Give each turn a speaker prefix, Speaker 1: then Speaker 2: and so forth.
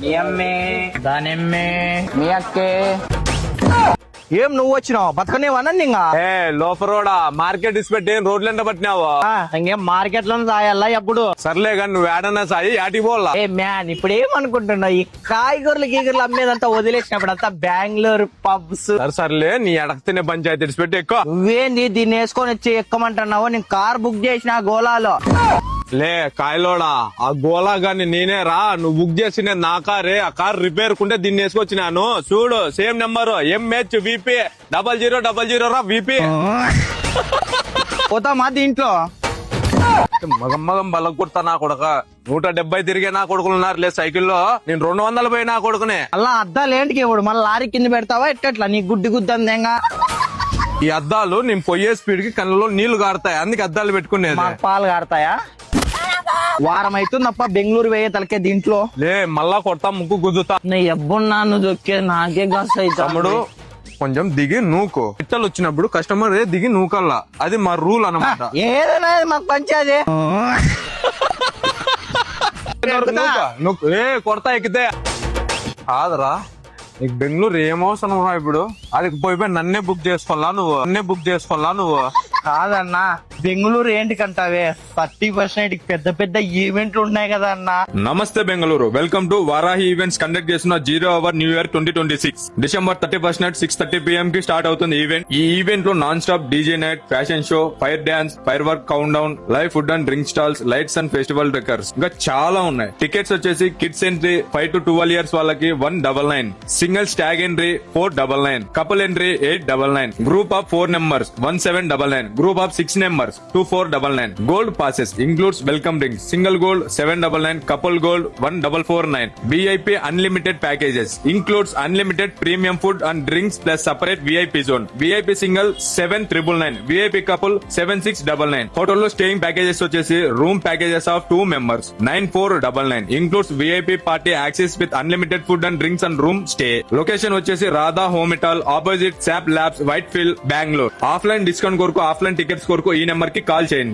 Speaker 1: మీ అమ్మే
Speaker 2: దానిమ్మే
Speaker 1: మీ అక్కే.
Speaker 2: ఏం నువ్వు వచ్చినావు బతకనేవన్నా ఇంకా
Speaker 3: ఏ లోపరోడా మార్కెట్ ఇసిపెట్టి రోడ్లెంట పట్టినావు.
Speaker 2: ఇంకేం మార్కెట్ లో సాయాలా ఎప్పుడు
Speaker 3: సర్లే కానీ నువ్వు ఏడన్నా సాయి యాటికి పోలా.
Speaker 2: ఏ మ్యాన్ ఇప్పుడు ఏమనుకుంటున్నావు ఈ కాయగూరలు గీగూరలు అమ్మేదంతా వదిలేసినప్పుడు అంతా బెంగళూరు పబ్స్.
Speaker 3: సర్లే నీ ఎడక తినే పంచాయతీ ఇసిపెట్టి ఎక్కువ.
Speaker 2: నువ్వేంది దీన్ని వేసుకొని వచ్చి ఎక్కమంటున్నావు? నేను కార్ బుక్ చేసిన గోలాలో.
Speaker 3: లే కాయలోడా ఆ గోలా గాని నేనే రా, నువ్వు బుక్ చేసిన నా కారే. ఆ కార్ రిపేర్ కుంటే దీన్ని వేసుకొచ్చినాను. చూడు సేమ్ నెంబర్ MH VP 0000 రా VP.
Speaker 2: పోతామా దీంట్లో?
Speaker 3: మగం బలం కుడతా నా కొడుక. 170 తిరిగే నా కొడుకులు ఉన్నారు లే సైకిల్లో. నేను 200 పోయి నా కొడుకునే.
Speaker 2: అలా అద్దాలు ఏంటికి ఇప్పుడు మళ్ళీ లారీ కింద పెడతావా ఎట్టట్లా? నీ గుడ్డి గుద్దందేంగా
Speaker 3: ఈ అద్దాలు నేను పోయే స్పీడ్ కి కళ్ళలో నీళ్లు కారుతాయి, అందుకే అద్దాలు పెట్టుకునేది.
Speaker 2: మాకు పాలు కారుతాయా? వారం అవుతుందప్ప బెంగళూరు వేయ తలకే దీంట్లో.
Speaker 3: లే మళ్ళా కొడతా ముక్కు గుద్దుతా.
Speaker 2: నీ ఎబ్బున్నాను దొక్కే నాకే గస్
Speaker 3: తమ్ముడు కొంచెం దిగి నూకు. ఇట్టలు వచ్చినప్పుడు కస్టమర్ దిగి నూకల్లా, అది మా రూల్ అన్నమాట.
Speaker 2: ఏదైనా మాకు పంచాది.
Speaker 3: ఏ కొడతా ఎక్కితే కాదరా, నీకు బెంగళూరు ఏం అవసరం రా ఇప్పుడు? అది పోయిపోయి నన్నే బుక్ చేసుకోవాలా నువ్వు?
Speaker 2: కాదన్నా బెంగళూరు ఏంటికంటావే 30% పెద్ద పెద్ద ఈవెంట్లు ఉన్నాయి కదా అన్నా.
Speaker 3: నమస్తే Bengaluru, welcome to Varahi events conduct చేసిన 0 our new year 2026. December 31st night 6:30 PM కి స్టార్ట్ అవుతుంది ఈవెంట్. ఈ ఈవెంట్ లో non stop DJ night, fashion show, fire dance, fire work count down, live food and drink stalls, lights and festival decors, ఇంకా చాలా ఉన్నాయి. Tickets వచ్చేసి kids entry 5 to 12 years వాళ్ళకి 199, single stag entry 499, couple entry 899, group of 4 members 1799, group of 6 members 2499. Gold passes includes welcome drinks, single gold 799, couple gold 1449. VIP unlimited packages includes unlimited premium food and drinks plus separate VIP zone. VIP single 7999, VIP couple 7699. హోటల్లో staying packages వచ్చేసి room packages of 2 members 9499, includes VIP party access with unlimited food and drinks and room stay. Location వచ్చేసి రాధా హోమిటాల్ opposite SAP labs Whitefield Bengaluru. Offline discount కొరకు offline tickets కొరకు ఈ number కి call చేయండి.